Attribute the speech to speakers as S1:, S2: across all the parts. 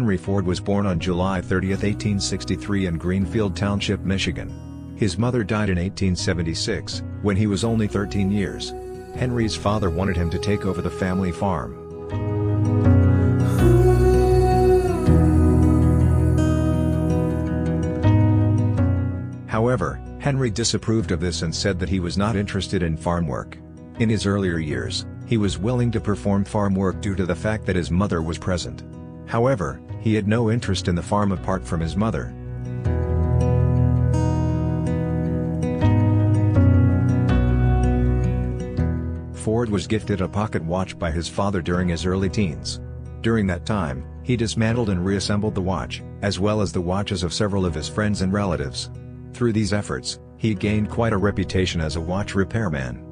S1: Henry Ford was born on July 30, 1863 in Greenfield Township, Michigan. His mother died in 1876, when he was only 13 years. Henry's father wanted him to take over the family farm. However, Henry disapproved of this and said that he was not interested in farm work. In his earlier years, he was willing to perform farm work due to the fact that his mother was present. However, he had no interest in the farm apart from his mother. Ford was gifted a pocket watch by his father during his early teens. During that time, he dismantled and reassembled the watch, as well as the watches of several of his friends and relatives. Through these efforts, he gained quite a reputation as a watch repairman.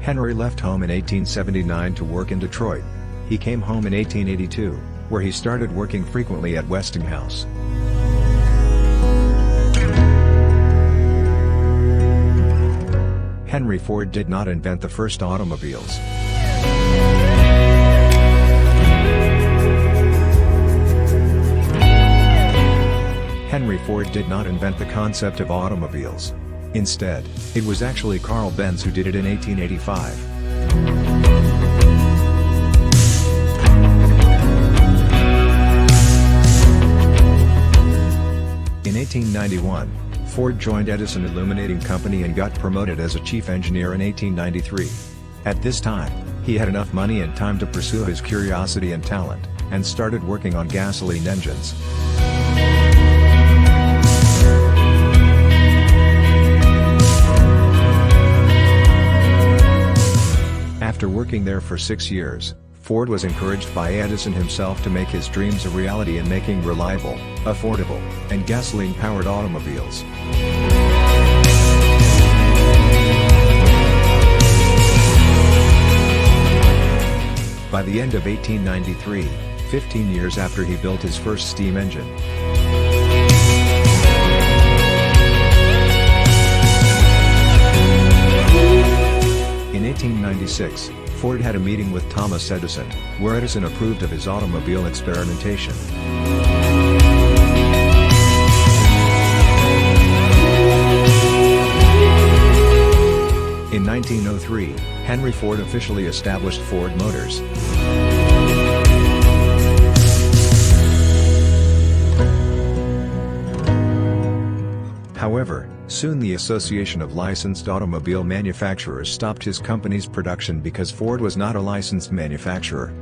S1: Henry left home in 1879 to work in Detroit. He came home in 1882, where he started working frequently at Westinghouse. Henry Ford did not invent the first automobiles. Henry Ford did not invent the concept of automobiles. Instead, it was actually Carl Benz who did it in 1885. In 1891, Ford joined Edison Illuminating Company and got promoted as a chief engineer in 1893. At this time, he had enough money and time to pursue his curiosity and talent, and started working on gasoline engines. After working there for 6 years, Ford was encouraged by Edison himself to make his dreams a reality in making reliable, affordable, and gasoline-powered automobiles. By the end of 1893, 15 years after he built his first steam engine, in 1896, Ford had a meeting with Thomas Edison, where Edison approved of his automobile experimentation. In 1903, Henry Ford officially established Ford Motors. However, soon the Association of Licensed Automobile Manufacturers stopped his company's production because Ford was not a licensed manufacturer.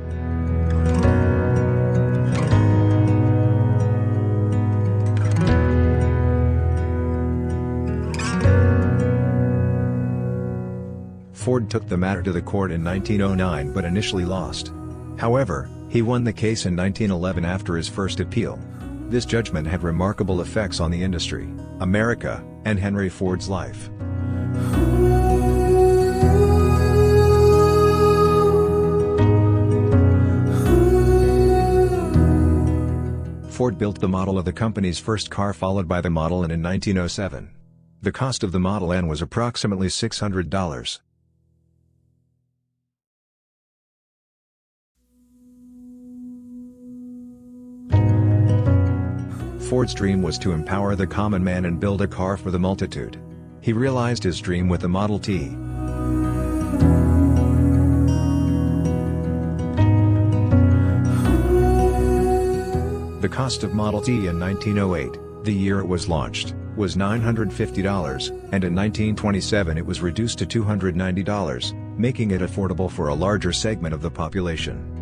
S1: Ford took the matter to the court in 1909 but initially lost. However, he won the case in 1911 after his first appeal. This judgment had remarkable effects on the industry, America, and Henry Ford's life. Ford built the model of the company's first car followed by the Model N in 1907. The cost of the Model N was approximately $600. Ford's dream was to empower the common man and build a car for the multitude. He realized his dream with the Model T. The cost of Model T in 1908, the year it was launched, was $950, and in 1927 it was reduced to $290, making it affordable for a larger segment of the population.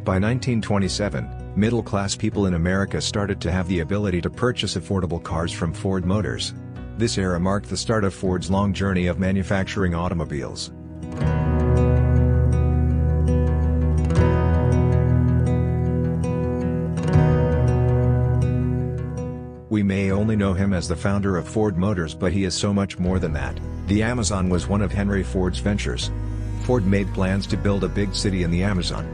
S1: By 1927, middle-class people in America started to have the ability to purchase affordable cars from Ford Motors. This era marked the start of Ford's long journey of manufacturing automobiles. We may only know him as the founder of Ford Motors, but he is so much more than that. The Amazon was one of Henry Ford's ventures. Ford made plans to build a big city in the Amazon.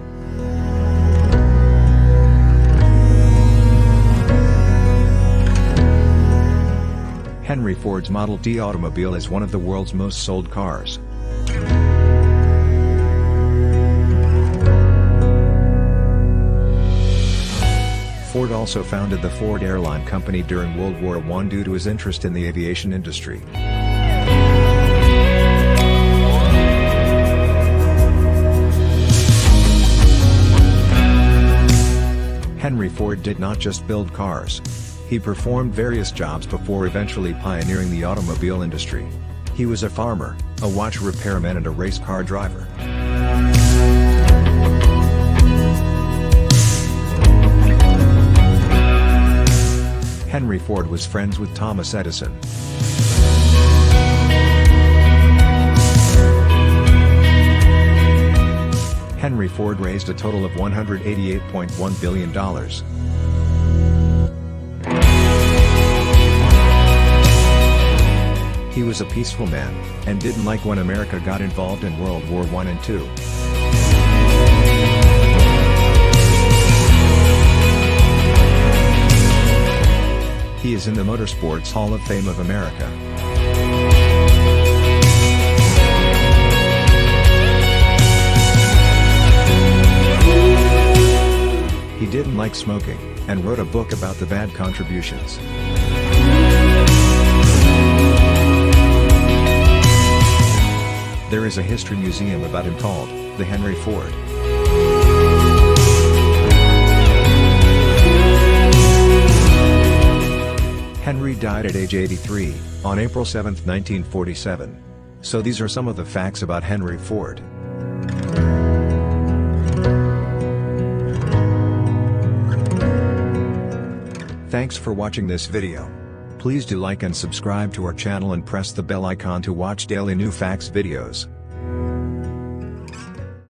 S1: Henry Ford's Model T automobile is one of the world's most sold cars. Ford also founded the Ford Airline Company during World War I due to his interest in the aviation industry. Henry Ford did not just build cars. He performed various jobs before eventually pioneering the automobile industry. He was a farmer, a watch repairman and a race car driver. Henry Ford was friends with Thomas Edison. Henry Ford raised a total of $188.1 billion. He was a peaceful man, and didn't like when America got involved in World War I and II. He is in the Motorsports Hall of Fame of America. He didn't like smoking, and wrote a book about the bad contributions. There is a history museum about him called the Henry Ford. Henry died at age 83, on April 7, 1947. So these are some of the facts about Henry Ford. Thanks for watching this video. Please do like and subscribe to our channel and press the bell icon to watch daily new facts videos.